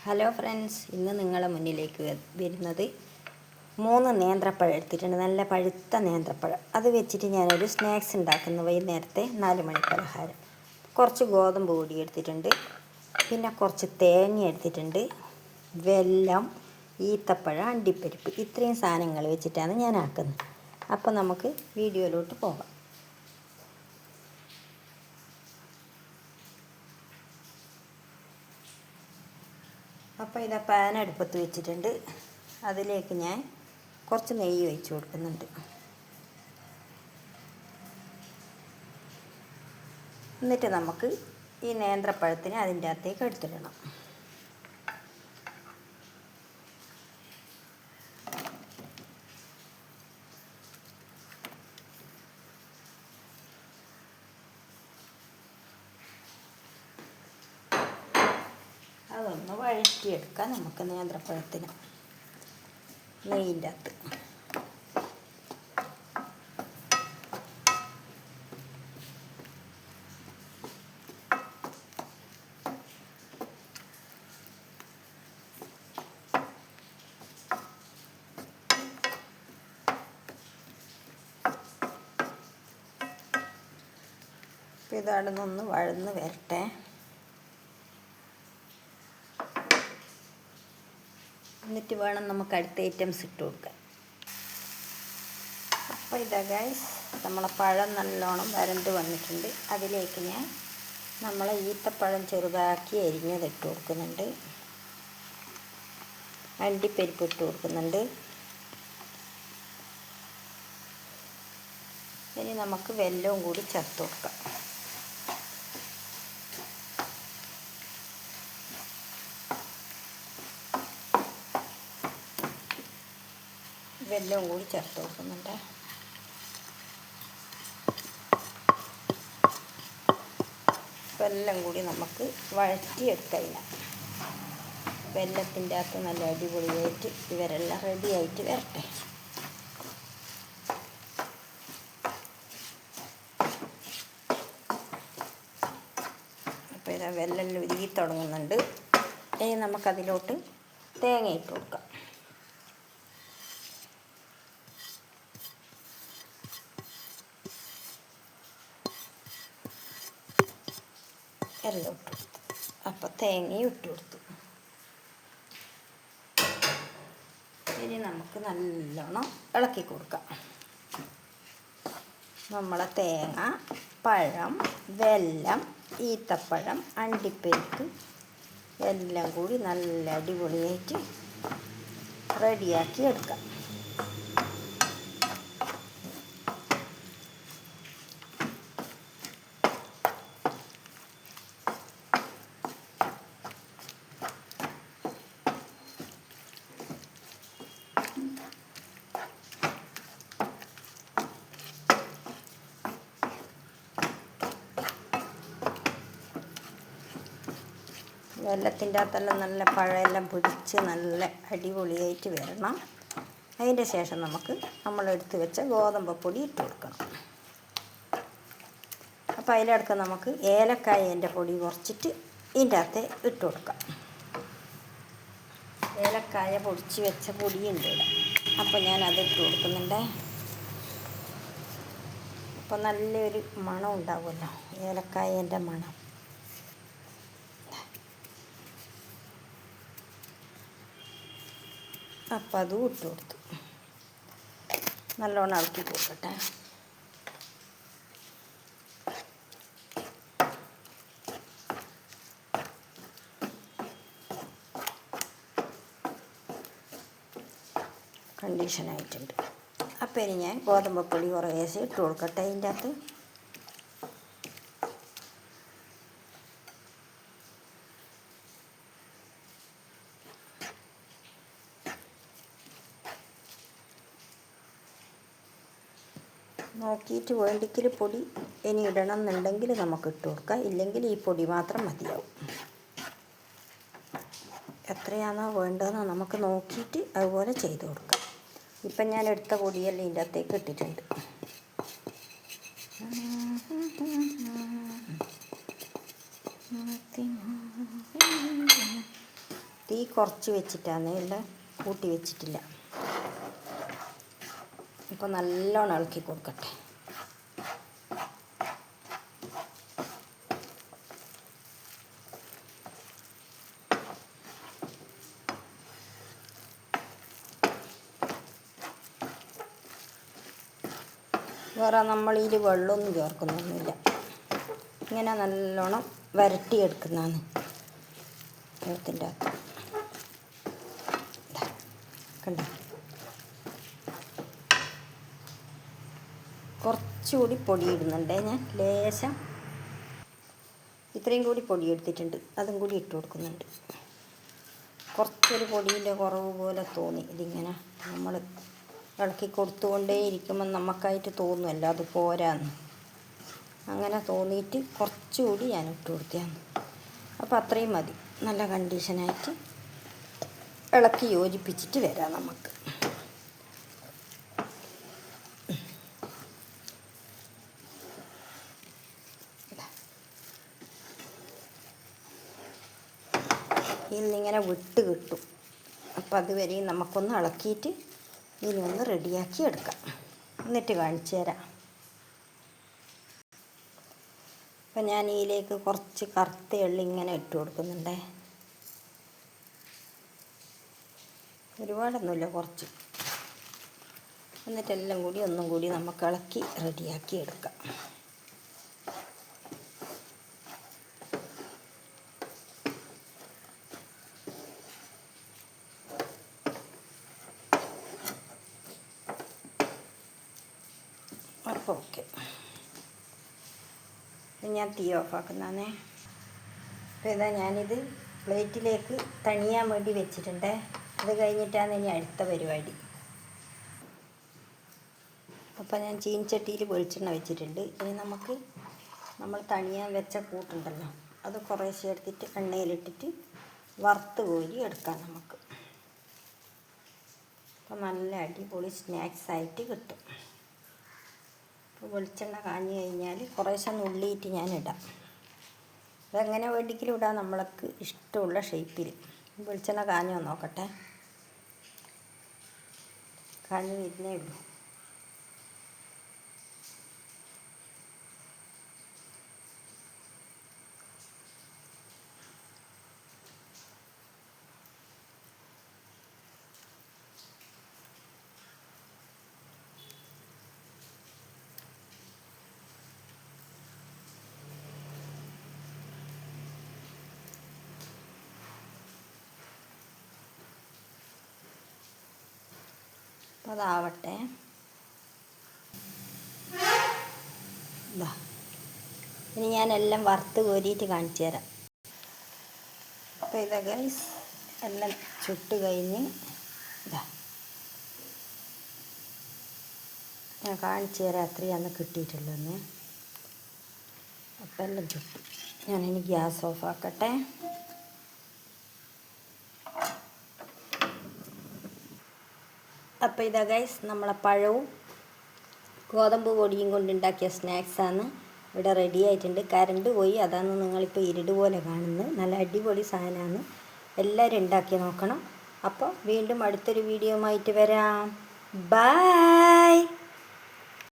Hello friends, ഇന്ന് നിങ്ങളുടെ മുന്നിലേക്ക് വരുന്നത് 3 നേന്ത്രപ്പഴം എടുത്തിട്ടുണ്ട്. നല്ല പഴുത്ത നേന്ത്രപ്പഴം. അത് വെച്ചിട്ട് ഞാനൊരു സ്നാക്സ് ഉണ്ടാക്കുന്ന വൈകുന്നേരത്തെ 4 മണി പലഹാരം. കുറച്ച് ഗോതമ്പ് പൊടി എടുത്തിട്ടുണ്ട്, പിന്നെ കുറച്ച് തേങ്ങ എടുത്തിട്ടുണ്ട്, വെല്ലം, ഈത്തപ്പഴം, അണ്ടിപ്പരിപ്പ്. ഇത്രയും സാധനങ്ങൾ വെച്ചിട്ടാണ് ഞാൻ ആക്കുന്നത്. അപ്പോൾ നമുക്ക് വീഡിയോയിലോട്ട് പോകാം. അപ്പോൾ ഇതാ പാൻ അടുപ്പത്ത് വെച്ചിട്ടുണ്ട്. അതിലേക്ക് ഞാൻ കുറച്ച് നെയ്യ് ഒഴിച്ച് കൊടുക്കുന്നുണ്ട്. എന്നിട്ട് നമുക്ക് ഈ നേന്ത്രപ്പഴത്തിന് അതിൻ്റെ അകത്തേക്ക് എടുത്തിടണം. അതൊന്ന് വഴറ്റിയെടുക്കാം നമുക്ക് നേന്ത്രപ്പഴത്തിന് നെയ്യിൻ്റെ അകത്ത്. അപ്പോൾ ഇതവിടുന്നൊന്ന് വഴന്ന് വരട്ടെ. എന്നിട്ട് വേണം നമുക്ക് അടുത്ത ഐറ്റംസ് ഇട്ട് കൊടുക്കാൻ. അപ്പോൾ ഇതാ ഗൈസ്, നമ്മളെ പഴം നല്ലോണം വരണ്ട് വന്നിട്ടുണ്ട്. അതിലേക്ക് ഞാൻ നമ്മളെ ഈത്തപ്പഴം ചെറുതാക്കി അരിഞ്ഞത് ഇട്ട് കൊടുക്കുന്നുണ്ട്, അണ്ടിപ്പരിപ്പ് ഇട്ട് കൊടുക്കുന്നുണ്ട്. ഇനി നമുക്ക് വെല്ലവും കൂടി ചേർത്ത് കൊടുക്കാം. വെല്ലവും കൂടി ചേർത്ത് കൊടുക്കുന്നുണ്ട്. വെല്ലം കൂടി നമുക്ക് വഴറ്റിയെടുക്കാം. വെല്ലത്തിൻ്റെ അകത്ത് നല്ല അടിപൊളിയായിട്ട് ഇവരെല്ലാം റെഡിയായിട്ട് വരട്ടെ. അപ്പോൾ ഇതാ വെല്ലം ഉരുകി തുടങ്ങുന്നുണ്ട്. ഇനി നമുക്കതിലോട്ട് തേങ്ങ ഇട്ട് കൊടുക്കാം. എല്ലാം ഇട്ട് കൊടുത്തു. അപ്പോൾ തേങ്ങയും ഇട്ട് കൊടുത്തു. ഇനി നമുക്ക് നല്ലോണം ഇളക്കി കൊടുക്കാം. നമ്മളെ തേങ്ങ, പഴം, വെല്ലം, ഈത്തപ്പഴം, അണ്ടിപ്പരിപ്പ് എല്ലാം കൂടി നല്ല അടിപൊളിയായിട്ട് റെഡിയാക്കി എടുക്കാം. വെല്ലത്തിൻ്റെ അകത്തെല്ലാം നല്ല പഴമെല്ലാം പിടിച്ച് നല്ല അടിപൊളിയായിട്ട് വരണം. അതിൻ്റെ ശേഷം നമുക്ക് നമ്മളെടുത്ത് വെച്ച ഗോതമ്പപ്പൊടി ഇട്ട് കൊടുക്കണം. അപ്പോൾ അതിലടക്കം നമുക്ക് ഏലക്കായൻ്റെ പൊടി കുറച്ചിട്ട് ഇതിൻ്റെ അകത്ത് ഇട്ട് കൊടുക്കാം. ഏലക്കായ പൊടിച്ച് വെച്ച പൊടിയുണ്ട് ഇവിടെ. അപ്പോൾ ഞാനത് ഇട്ട് കൊടുക്കുന്നുണ്ട്. അപ്പോൾ നല്ലൊരു മണം ഉണ്ടാവുമല്ലോ, ഏലക്കായൻ്റെ മണം. അപ്പം അതും ഇട്ട് കൊടുത്തു. നല്ലോണം ഇളക്കി കൊടുക്കട്ടെ. കണ്ടീഷനായിട്ടുണ്ട്. അപ്പം ഇനി ഞാൻ ഗോതമ്പപ്പൊടി കുറേശ്ശെ ഇട്ട് കൊടുക്കട്ടെ അതിൻ്റെ അകത്ത്. നോക്കിയിട്ട് വേണ്ടിക്കൽ പൊടി ഇനി ഇടണം എന്നുണ്ടെങ്കിൽ നമുക്ക് ഇട്ട് കൊടുക്കാം, ഇല്ലെങ്കിൽ ഈ പൊടി മാത്രം മതിയാവും. എത്രയാണോ വേണ്ടതെന്ന് നമുക്ക് നോക്കിയിട്ട് അതുപോലെ ചെയ്ത് കൊടുക്കാം. ഇപ്പം ഞാൻ എടുത്ത പൊടിയെല്ലാം ഇതിൻ്റെ അകത്തേക്ക് ഇട്ടിട്ടുണ്ട്. തീ കുറച്ച് വെച്ചിട്ടാണ് ഉള്ള, കൂട്ടി വെച്ചിട്ടില്ല. ഇപ്പോൾ നല്ലോണം ഇളക്കി കൊടുക്കട്ടെ. വേറെ നമ്മളിൽ വെള്ളമൊന്നും ചേർക്കുന്നൊന്നുമില്ല. ഇങ്ങനെ നല്ലോണം വരട്ടിയെടുക്കുന്നതാണ് വെള്ളത്തിൻ്റെ അകത്ത്. കണ്ടോ, കുറച്ചുകൂടി പൊടി ഇടുന്നുണ്ട് ഞാൻ. ലേശം ഇത്രയും കൂടി പൊടി എടുത്തിട്ടുണ്ട്, അതും കൂടി ഇട്ട് കൊടുക്കുന്നുണ്ട്. കുറച്ചൊരു പൊടിയുടെ കുറവ് പോലെ തോന്നി. ഇതിങ്ങനെ നമ്മൾ ഇളക്കി കൊടുത്തുകൊണ്ടേ ഇരിക്കുമ്പോൾ നമുക്കായിട്ട് തോന്നുമല്ലോ അത് പോരാന്ന്. അങ്ങനെ തോന്നിയിട്ട് കുറച്ചുകൂടി ഞാൻ ഇട്ട് കൊടുത്തതാണ്. അപ്പോൾ അത്രയും മതി. നല്ല കണ്ടീഷനായിട്ട് ഇളക്കി യോജിപ്പിച്ചിട്ട് വരാം നമുക്ക്. ഇന്നിങ്ങനെ വിട്ട് കിട്ടും. അപ്പോൾ അതുവരെയും നമുക്കൊന്ന് ഇളക്കിയിട്ട് ഇനി ഒന്ന് റെഡിയാക്കി എടുക്കാം. എന്നിട്ട് കാണിച്ചു തരാം. അപ്പം ഞാൻ ഇതിലേക്ക് കുറച്ച് കറുത്ത എള്ളി ഇങ്ങനെ ഇട്ട് കൊടുക്കുന്നുണ്ടേ. ഒരുപാടൊന്നുമില്ല, കുറച്ച്. എന്നിട്ടെല്ലാം കൂടി ഒന്നും കൂടി നമുക്ക് ഇളക്കി റെഡിയാക്കി എടുക്കാം. അപ്പോൾ ഓക്കെ, ഞാൻ തീ ഓഫാക്കുന്നതാണേ. അപ്പോൾ ഇതാ ഞാനിത് പ്ലേറ്റിലേക്ക് തണിയാൻ വേണ്ടി വെച്ചിട്ടുണ്ട്. അത് കഴിഞ്ഞിട്ടാണ് ഇനി അടുത്ത പരിപാടി. അപ്പോൾ ഞാൻ ചീനച്ചട്ടിയിൽ വെളിച്ചെണ്ണ വെച്ചിട്ടുണ്ട്. ഇനി നമുക്ക് നമ്മൾ തണിയാൻ വെച്ച കൂട്ടുണ്ടല്ലോ, അത് കുറേശ്ശെ എടുത്തിട്ട് എണ്ണയിലിട്ടിട്ട് വറുത്ത് കോരി എടുക്കാം നമുക്ക്. അപ്പോൾ നല്ല അടിപൊളി സ്നാക്സായിട്ട് കിട്ടും. അപ്പോൾ വെളിച്ചെണ്ണ കാഞ്ഞ് കഴിഞ്ഞാൽ കുറേശ്ശെ നുള്ളിയിട്ട് ഞാൻ ഇടാം. അതെങ്ങനെ വേണ്ടിക്കലും ഇടാം, നമ്മൾക്ക് ഇഷ്ടമുള്ള ഷേപ്പിൽ. വെളിച്ചെണ്ണ കാഞ്ഞോ നോക്കട്ടെ. കാഞ്ഞ് വരുന്നേ ഉള്ളൂ. അപ്പോൾ അതാവട്ടെ. ഇതാ ഇനി ഞാനെല്ലാം വറുത്ത് കോരിയിട്ട് കാണിച്ചു തരാം. അപ്പോൾ ഇതാ ഗൈസ്, എല്ലാം ചുട്ട് കഴിഞ്ഞ് ഇതാ ഞാൻ കാണിച്ചു തരാം എത്രയാണ് കിട്ടിയിട്ടുള്ളതെന്ന്. അപ്പം എല്ലാം ചുട്ടു. ഞാനിനി ഗ്യാസ് ഓഫാക്കട്ടെ. അപ്പോൾ ഇതാ ഗൈസ്, നമ്മളെ പഴവും ഗോതമ്പ് പൊടിയും കൊണ്ടുണ്ടാക്കിയ സ്നാക്സാണ് ഇവിടെ റെഡി ആയിട്ടുണ്ട്. കറണ്ട് പോയി, അതാണ് നിങ്ങളിപ്പോൾ ഇരുട് പോലെ കാണുന്നത്. നല്ല അടിപൊളി സാധനമാണ്. എല്ലാവരും ഉണ്ടാക്കി നോക്കണം. അപ്പോൾ വീണ്ടും അടുത്തൊരു വീഡിയോ ആയിട്ട് വരാം. ബൈ.